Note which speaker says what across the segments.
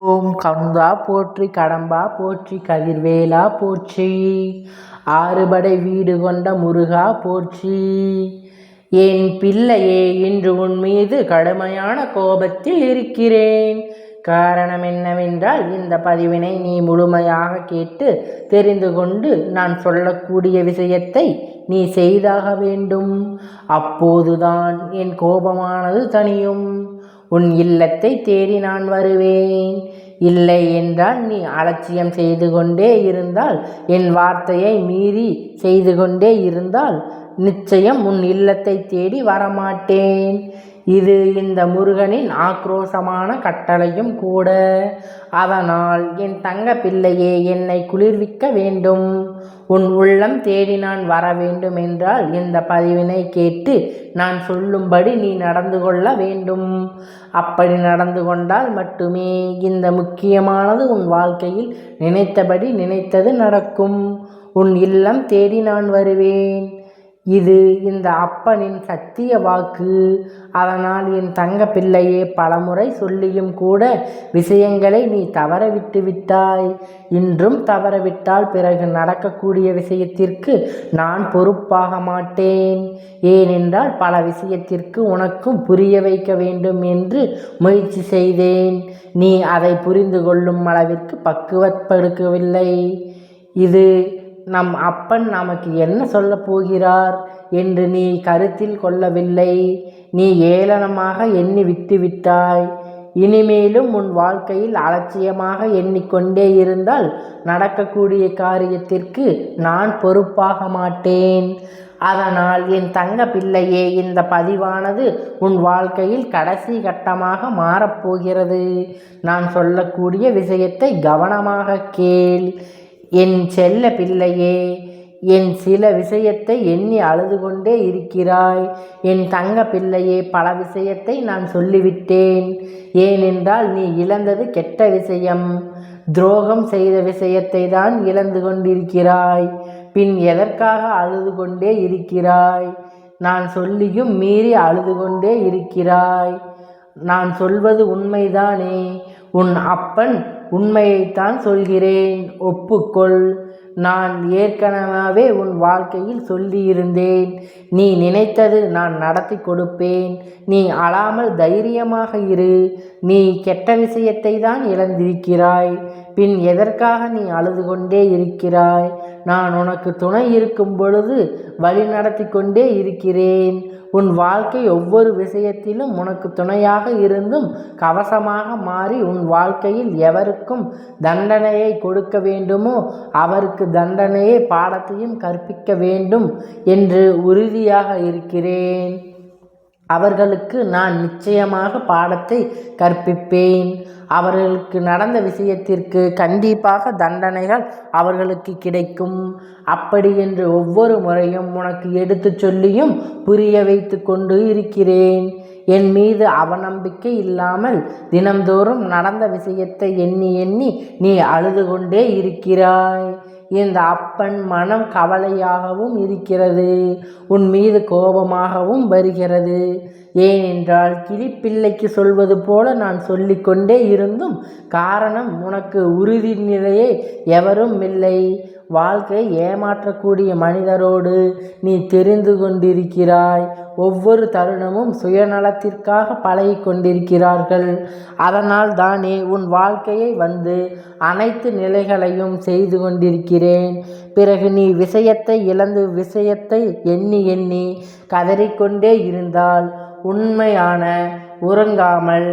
Speaker 1: ஓம் கந்தா போற்றி, கடம்பா போற்றி, கதிர்வேலா போற்றி, ஆறுபடை வீடு கொண்ட முருகா போற்றி. என் பிள்ளையே, இன்று உன் மீது கடுமையான கோபத்தில் இருக்கிறேன். காரணம் என்னவென்றால், இந்த பதிவினை நீ முழுமையாக கேட்டு தெரிந்து கொண்டு நான் சொல்லக்கூடிய விஷயத்தை நீ செய்தாக வேண்டும். அப்போதுதான் என் கோபமானது தணியும். உன் இல்லத்தை தேடி நான் வருவேன். இல்லை என்றால் நீ அலட்சியம் செய்து கொண்டே இருந்தால், என் வார்த்தையை மீறி செய்து கொண்டே இருந்தால் நிச்சயம் உன் இல்லத்தை தேடி வரமாட்டேன். இது இந்த முருகனின் ஆக்ரோஷமான கட்டளையும் கூட. அதனால் என் தங்க பிள்ளையே, என்னை குளிர்விக்க வேண்டும். உன் உள்ளம் தேடி நான் வர வேண்டும் என்றால் இந்த பதிவினை கேட்டு நான் சொல்லும்படி நீ நடந்து கொள்ள வேண்டும். அப்படி நடந்து கொண்டால் மட்டுமே இந்த முக்கியமானது உன் வாழ்க்கையில் நினைத்தபடி நினைத்தது நடக்கும். உன் இல்லம் தேடி நான் வருவேன். இது இந்த அப்பனின் சத்திய வாக்கு. அதனால் என் தங்க பிள்ளையே, பலமுறை சொல்லியும் கூட விஷயங்களை நீ தவற விட்டு விட்டாய். இன்றும் தவறவிட்டால் பிறகு நடக்கக்கூடிய விஷயத்திற்கு நான் பொறுப்பாக மாட்டேன். ஏனென்றால் பல விஷயத்திற்கு உனக்கும் புரிய வைக்க வேண்டும் என்று முயற்சி செய்தேன். நீ அதை புரிந்து கொள்ளும் அளவிற்கு பக்குவப்படுத்தவில்லை. இது நம் அப்பன் நமக்கு என்ன சொல்லப் போகிறார் என்று நீ கருத்தில் கொள்ளவில்லை. நீ ஏளனமாக எண்ணி விட்டுவிட்டாய். இனிமேலும் உன் வாழ்க்கையில் அலட்சியமாக எண்ணிக்கொண்டே இருந்தால் நடக்கக்கூடிய காரியத்திற்கு நான் பொறுப்பாக மாட்டேன். அதனால் என் தங்க பிள்ளையே, இந்த பதிவானது உன் வாழ்க்கையில் கடைசி கட்டமாக மாறப்போகிறது. நான் சொல்லக்கூடிய விஷயத்தை கவனமாக கேள். என் செல்ல பிள்ளையே, என் சில விஷயத்தை எண்ணி அழுது கொண்டே இருக்கிறாய். என் தங்க பிள்ளையே, பல விஷயத்தை நான் சொல்லிவிட்டேன். ஏனென்றால் நீ இழந்தது கெட்ட விஷயம். துரோகம் செய்த விஷயத்தை தான் இழந்து கொண்டிருக்கிறாய். பின் எதற்காக அழுது கொண்டே இருக்கிறாய்? நான் சொல்லியும் மீறி அழுது கொண்டே இருக்கிறாய். நான் சொல்வது உண்மைதானே? உன் அப்பன் உண்மையைத்தான் சொல்கிறேன், ஒப்புக்கொள். நான் ஏற்கனவே உன் வாழ்க்கையில் சொல்லியிருந்தேன். நீ நினைத்தது நான் நடத்தி கொடுப்பேன். நீ அழாமல் தைரியமாக இரு. நீ கெட்ட விஷயத்தை தான் இழந்திருக்கிறாய். பின் எதற்காக நீ அழுது கொண்டே இருக்கிறாய்? நான் உனக்கு துணை இருக்கும் பொழுது வழி நடத்தி கொண்டே இருக்கிறேன். உன் வாழ்க்கை ஒவ்வொரு விஷயத்திலும் உனக்கு துணையாக இருந்தும் கவசமாக மாறி உன் வாழ்க்கையில் எவருக்கும் தண்டனையை கொடுக்க வேண்டுமோ அவருக்கு தண்டனையை பாடத்தையும் கற்பிக்க வேண்டும் என்று உறுதியாக இருக்கிறேன். அவர்களுக்கு நான் நிச்சயமாக பாடத்தை கற்பிப்பேன். அவர்களுக்கு நடந்த விஷயத்திற்கு கண்டிப்பாக தண்டனைகள் அவர்களுக்கு கிடைக்கும். அப்படி என்று ஒவ்வொரு முறையும் உனக்கு எடுத்து சொல்லியும் புரிய வைத்து கொண்டு இருக்கிறேன். என் மீது அவநம்பிக்கை இல்லாமல் தினம்தோறும் நடந்த விஷயத்தை எண்ணி எண்ணி நீ அழுது கொண்டே இருக்கிறாய். இந்த அப்பன் மனம் கவலையாகவும் இருக்கிறது. உன் மீது கோபமாகவும் வருகிறது. ஏனென்றால் கிளிப்பிள்ளைக்கு சொல்வது போல நான் சொல்லிக்கொண்டே இருந்தும் காரணம் உனக்கு உறுதி நிலையே எவரும் இல்லை. வாழ்க்கை ஏமாற்றக்கூடிய மனிதரோடு நீ தெரிந்து கொண்டிருக்கிறாய். ஒவ்வொரு தருணமும் சுயநலத்திற்காக பழகி கொண்டிருக்கிறார்கள். அதனால் தானே உன் வாழ்க்கையை வந்து அனைத்து நிலைகளையும் செய்து கொண்டிருக்கிறேன். பிறகு நீ விஷயத்தை இழந்து விஷயத்தை எண்ணி எண்ணி கதறிக்கொண்டே இருந்தால் உண்மையான உறங்காமல்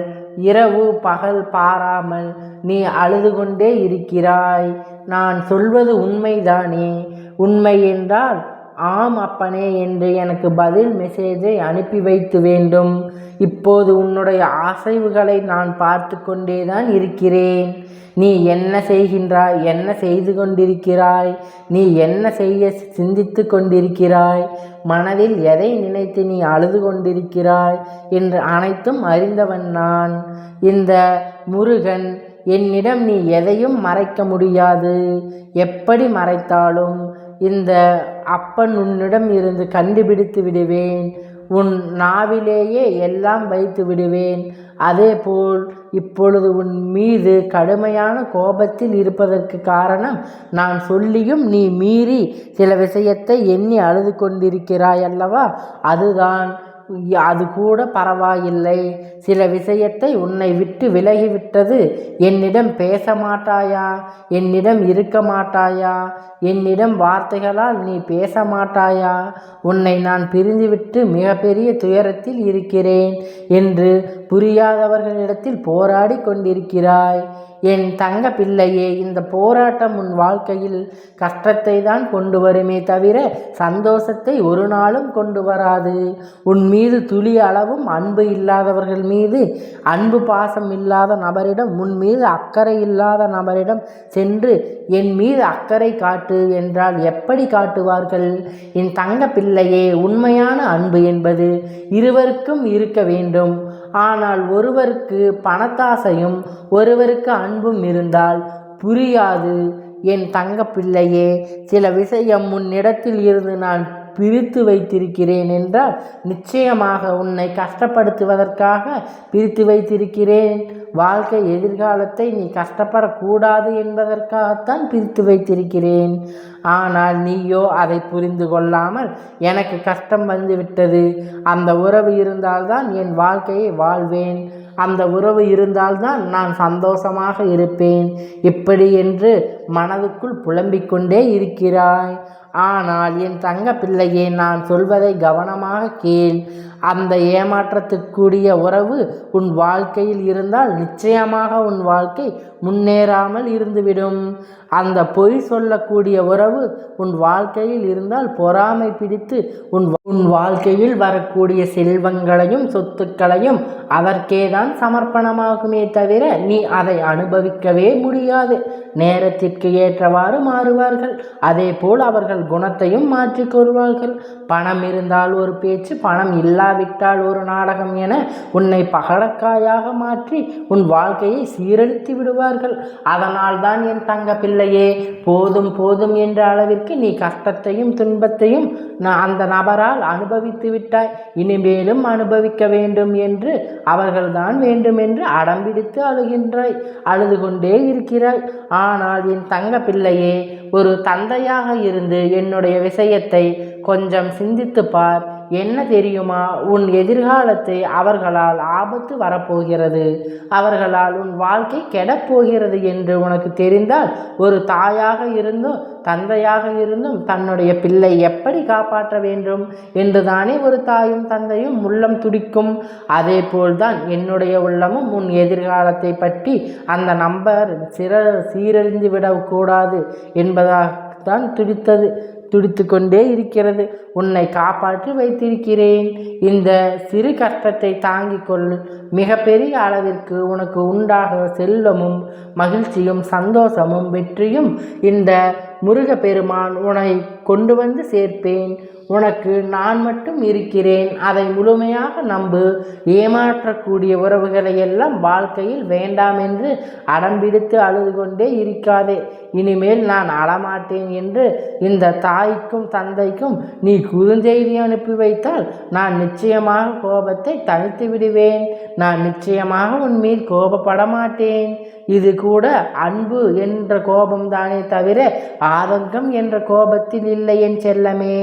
Speaker 1: இரவு பகல் பாராமல் நீ அழுது கொண்டே இருக்கிறாய். நான் சொல்வது உண்மைதானே? உண்மை என்றால் ஆம் அப்பனே என்று எனக்கு பதில் மெசேஜை அனுப்பி வைத்து வேண்டும். இப்போது உன்னுடைய அசைவுகளை நான் பார்த்து கொண்டேதான் இருக்கிறேன். நீ என்ன செய்கின்றாய்? என்ன செய்து கொண்டிருக்கிறாய்? நீ என்ன செய்ய சிந்தித்து கொண்டிருக்கிறாய்? மனதில் எதை நினைத்து நீ அழுது கொண்டிருக்கிறாய் என்று அனைத்தும் அறிந்தவன் நான். இந்த முருகன் என்னிடம் நீ எதையும் மறைக்க முடியாது. எப்படி மறைத்தாலும் இந்த அப்பன் உன்னிடம் இருந்து கண்டுபிடித்து விடுவேன். உன் நாவிலேயே எல்லாம் வைத்து விடுவேன். அதேபோல் இப்பொழுது உன் மீது கடுமையான கோபத்தில் இருப்பதற்கு காரணம் நான் சொல்லியும் நீ மீறி சில விஷயத்தை எண்ணி அழுது கொண்டிருக்கிறாய் அல்லவா? அதுதான். அது கூட பரவாயில்லை. சில விஷயத்தை உன்னை விட்டு விலகிவிட்டது. என்னிடம் பேச மாட்டாயா? என்னிடம் இருக்க மாட்டாயா? என்னிடம் வார்த்தைகளால் நீ பேச மாட்டாயா? உன்னை நான் பிரிந்துவிட்டு மிகப்பெரிய துயரத்தில் இருக்கிறேன் என்று புரியாதவர்களிடத்தில் போராடி கொண்டிருக்கிறாய். என் தங்க பிள்ளையே, இந்த போராட்டம் உன் வாழ்க்கையில் கஷ்டத்தை தான் கொண்டு வருமே தவிர சந்தோஷத்தை ஒரு நாளும் கொண்டு வராது. உன் மீது துளி அளவும் அன்பு இல்லாதவர்கள் மீது, அன்பு பாசம் இல்லாத நபரிடம், உன் மீது அக்கறை இல்லாத நபரிடம் சென்று என் மீது அக்கறை காட்டு என்றால் எப்படி காட்டுவார்கள்? என் தங்க பிள்ளையே, உண்மையான அன்பு என்பது இருவருக்கும் இருக்க வேண்டும். ஆனால் ஒருவருக்கு பணத்தாசையும் ஒருவருக்கு அன்பும் இருந்தால் புரியாது. என் தங்க பிள்ளையே, சில விஷயம் உன்னிடத்தில் இருந்து நான் பிரித்து வைத்திருக்கிறேன் என்றால் நிச்சயமாக உன்னை கஷ்டப்படுத்துவதற்காக பிரித்து வைத்திருக்கிறேன். வாழ்க்கை எதிர்காலத்தை நீ கஷ்டப்படக்கூடாது என்பதற்காகத்தான் பிரித்து வைத்திருக்கிறேன். ஆனால் நீயோ அதை புரிந்து கொள்ளாமல் எனக்கு கஷ்டம் வந்துவிட்டது, அந்த உறவு இருந்தால்தான் என் வாழ்க்கையை வாழ்வேன், அந்த உறவு இருந்தால்தான் நான் சந்தோஷமாக இருப்பேன், இப்படி என்று மனதுக்குள் புலம்பிக் கொண்டே இருக்கிறாய். ஆனால் என் தங்க பிள்ளையே, நான் சொல்வதை கவனமாக கேள். அந்த ஏமாற்றத்துக்குரிய உறவு உன் வாழ்க்கையில் இருந்தால் நிச்சயமாக உன் வாழ்க்கை முன்னேறாமல் இருந்துவிடும். அந்த பொய் சொல்லக்கூடிய உறவு உன் வாழ்க்கையில் இருந்தால் பொறாமை பிடித்து உன் வாழ்க்கையில் வரக்கூடிய செல்வங்களையும் சொத்துக்களையும் அதற்கேதான் சமர்ப்பணமாகுமே தவிர நீ அதை அனுபவிக்கவே முடியாது. நேரத்திற்கு ஏற்றவாறு மாறுவார்கள். அதே போல் அவர்கள் குணத்தையும் மாற்றிக்கொள்வார்கள். பணம் இருந்தால் ஒரு பேச்சு, பணம் இல்லாவிட்டால் ஒரு நாடகம் என உன்னை பகடக்காயாக மாற்றி உன் வாழ்க்கையை சீரழித்து விடுவார்கள். அதனால் தான் என் தங்க பிள்ளையே, போதும் போதும் என்ற அளவிற்கு நீ கஷ்டத்தையும் துன்பத்தையும் அந்த நபரால் அனுபவித்து விட்டாய். இனிமேலும் அனுபவிக்க வேண்டும் என்று அவர்கள்தான் வேண்டுமென்று அடம்பிடித்து அழுகின்றாய், அழுது கொண்டே இருக்கிறாய். ஆனால் என் தங்க பிள்ளையே, ஒரு தந்தையாக இருந்து என்னுடைய விஷயத்தை கொஞ்சம் சிந்தித்து பார். என்ன தெரியுமா? உன் எதிர்காலத்தை அவர்களால் ஆபத்து வரப்போகிறது, அவர்களால் உன் வாழ்க்கை கெடப்போகிறது என்று உனக்கு தெரிந்தால் ஒரு தாயாக இருந்தும் தந்தையாக இருந்தும் தன்னுடைய பிள்ளை எப்படி காப்பாற்ற வேண்டும் என்று தானே ஒரு தாயும் தந்தையும் உள்ளம் துடிக்கும். அதே போல்தான் என்னுடைய உள்ளமும் உன் எதிர்காலத்தை பற்றி அந்த நம்பர் சீரழிந்து விடக்கூடாது என்பதாகத்தான் துடித்து கொண்டே இருக்கிறது. உன்னை காப்பாற்றி வைத்திருக்கிறேன். இந்த சிறு கஷ்டத்தை தாங்கிக் கொள். மிகப்பெரிய அளவிற்கு உனக்கு உண்டாக செல்வமும் மகிழ்ச்சியும் சந்தோஷமும் வெற்றியும் இந்த முருகப்பெருமான் உன்னை கொண்டு வந்து சேர்ப்பேன். உனக்கு நான் மட்டும் இருக்கிறேன், அதை முழுமையாக நம்பு. ஏமாற்றக்கூடிய உறவுகளை எல்லாம் வாழ்க்கையில் வேண்டாம் என்று அடம்பிடித்து அழுது கொண்டே இருக்காதே. இனிமேல் நான் அழமாட்டேன் என்று இந்த தாய்க்கும் தந்தைக்கும் நீ குறுஞ்செய்தி அனுப்பி வைத்தால் நான் நிச்சயமாக கோபத்தை தணித்து விடுவேன். நான் நிச்சயமாக உன்மீது கோபப்பட மாட்டேன். இது கூட அன்பு என்ற கோபம்தானே தவிர ஆதங்கம் என்ற கோபத்தில் இல்லை என் செல்லமே.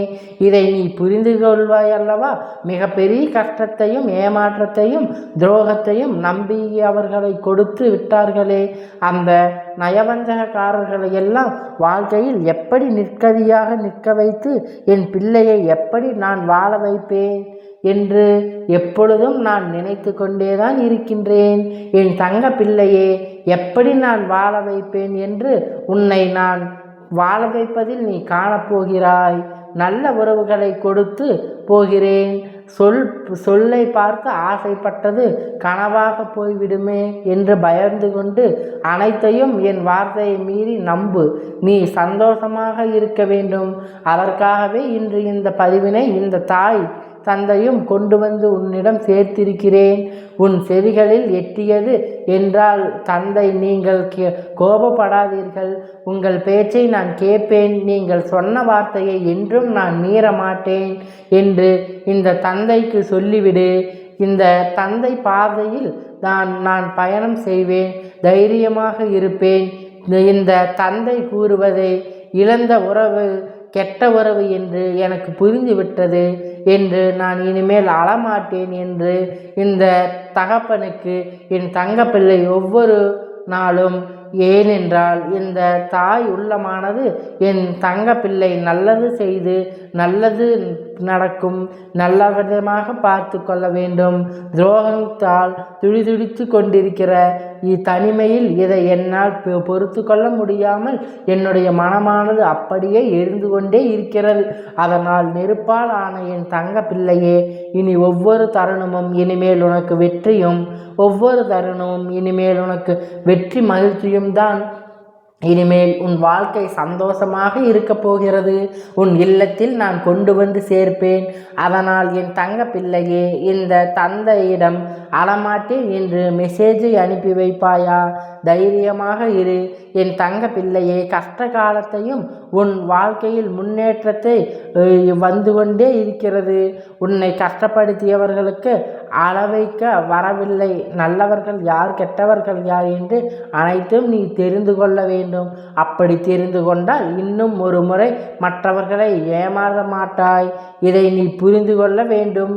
Speaker 1: இதை நீ புரிந்து கொள்வாய் அல்லவா? மிகப்பெரிய கஷ்டத்தையும் ஏமாற்றத்தையும் துரோகத்தையும் நம்பி அவர்களை கொடுத்து விட்டார்களே, அந்த நயவஞ்சகக்காரர்களை எல்லாம் வாழ்க்கையில் எப்படி நிற்கதியாக நிற்க வைத்து என் பிள்ளையை எப்படி நான் வாழ வைப்பேன் என்று எப்பொழுதும் நான் நினைத்து கொண்டேதான் இருக்கின்றேன். என் தங்க பிள்ளையே, எப்படி நான் வாழ வைப்பேன் என்று உன்னை நான் வாழ வைப்பதில் நீ காணப்போகிறாய். நல்ல உறவுகளை கொடுத்து போகிறேன். சொல்லை பார்த்து ஆசைப்பட்டது கனவாக போய்விடுமே என்று பயந்து கொண்டு அனைத்தையும் என் வார்த்தையை மீறி நம்பு. நீ சந்தோஷமாக இருக்க வேண்டும். அதற்காகவே இன்று இந்த பதிவினை இந்த தாய் தந்தையும் கொண்டு வந்து உன்னிடம் சேர்த்திருக்கிறேன். உன் செவிகளில் எட்டியது என்றால் தந்தை, நீங்கள் கோபப்படாதீர்கள், உங்கள் பேச்சை நான் கேட்பேன், நீங்கள் சொன்ன வார்த்தையை என்றும் நான் மீற மாட்டேன் என்று இந்த தந்தைக்கு சொல்லிவிடு. இந்த தந்தை பார்வையில் நான் பயணம் செய்வேன், தைரியமாக இருப்பேன். இந்த தந்தை கூறுவதை இழந்த உறவு கெட்ட உறவு என்று எனக்கு புரிந்துவிட்டது என்று நான் இனிமேல் அழமாட்டேன் என்று இந்த தகப்பனுக்கு என் தங்கப்பிள்ளை ஒவ்வொரு நாளும். ஏனென்றால் இந்த தாய் உள்ளமானது என் தங்கப்பிள்ளை நல்லது செய்து நல்லது நடக்கும், நல்ல விதமாக பார்த்து கொள்ள வேண்டும். துரோகத்தால் துடிதுடித்து கொண்டிருக்கிற தனிமையில் இதை என்னால் பொறுத்து கொள்ள முடியாமல் என்னுடைய மனமானது அப்படியே எரிந்து கொண்டே இருக்கிறது. அதனால் நெருப்பால் ஆன என் தங்க பிள்ளையே, இனி ஒவ்வொரு தருணமும் இனிமேல் உனக்கு வெற்றியும், ஒவ்வொரு தருணமும் இனிமேல் உனக்கு வெற்றி மகிழ்ச்சியும் தான். இனிமேல் உன் வாழ்க்கை சந்தோஷமாக இருக்கப் போகிறது. உன் இல்லத்தில் நான் கொண்டு வந்து சேர்ப்பேன். அதனால் என் தங்க பிள்ளையே, இந்த தந்தையிடம் அழமாட்டேன் என்று மெசேஜை அனுப்பி வைப்பாயா? தைரியமாக இரு என் தங்க பிள்ளையே. கஷ்ட காலத்தையும் உன் வாழ்க்கையில் முன்னேற்றத்தை வந்து கொண்டே இருக்கிறது. உன்னை கஷ்டப்படுத்தியவர்களுக்கு அளவைக்க வரவில்லை. நல்லவர்கள் யார், கெட்டவர்கள் யார் என்று அனைத்தும் நீ தெரிந்து கொள்ள வேண்டும். அப்படி தெரிந்து கொண்டால் இன்னும் ஒரு முறை மற்றவர்களை ஏமாற மாட்டாய். இதை நீ புரிந்து கொள்ள வேண்டும்.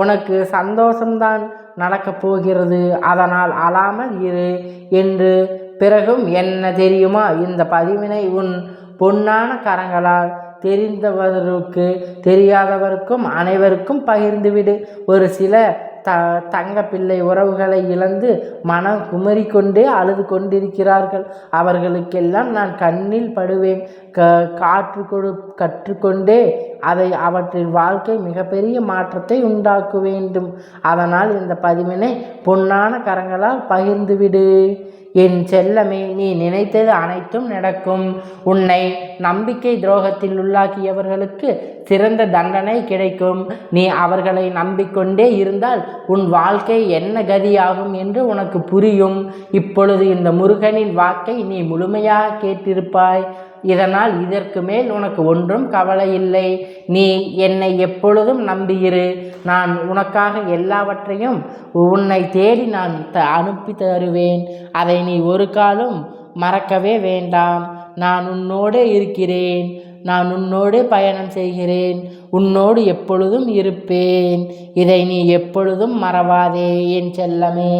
Speaker 1: உனக்கு சந்தோஷம்தான் நடக்கப் போகிறது. அதனால் அழாமல் இரு என்று. பிறகும் என்ன தெரியுமா? இந்த பதிவினை உன் பொன்னான கரங்களால் தெரிந்தவருக்கு தெரியாதவருக்கும் அனைவருக்கும் பகிர்ந்துவிடு. ஒரு சில தங்க பிள்ளை உறவுகளை இழந்து மனம் குமரிக்கொண்டே அழுது கொண்டிருக்கிறார்கள். அவர்களுக்கெல்லாம் நான் கண்ணில் படுவேன். கற்றுக்கொண்டே அவற்றின் வாழ்க்கை மிகப்பெரிய மாற்றத்தை உண்டாக்க வேண்டும். அதனால் இந்த பதிவினை பொன்னான கரங்களால் பகிர்ந்துவிடு. என் செல்லமே, நீ நினைத்தது அனைத்தும் நடக்கும். உன்னை நம்பிக்கை துரோகத்தில் உள்ளாக்கியவர்களுக்கு சிறந்த தண்டனை கிடைக்கும். நீ அவர்களை நம்பிக்கொண்டே இருந்தால் உன் வாழ்க்கை என்ன கதியாகும் என்று உனக்கு புரியும். இப்பொழுது இந்த முருகனின் வாக்கை நீ முழுமையாக கேட்டிருப்பாய். இதனால் இதற்கு மேல் உனக்கு ஒன்றும் கவலை இல்லை. நீ என்னை எப்பொழுதும் நம்பியிரு. நான் உனக்காக எல்லாவற்றையும் உன்னை தேடி நான் அனுப்பி தருவேன். அதை நீ ஒரு காலம் மறக்கவே வேண்டாம். நான் உன்னோடு இருக்கிறேன். நான் உன்னோடு பயணம் செய்கிறேன். உன்னோடு எப்பொழுதும் இருப்பேன். இதை நீ எப்பொழுதும் மறவாதே என் செல்லமே.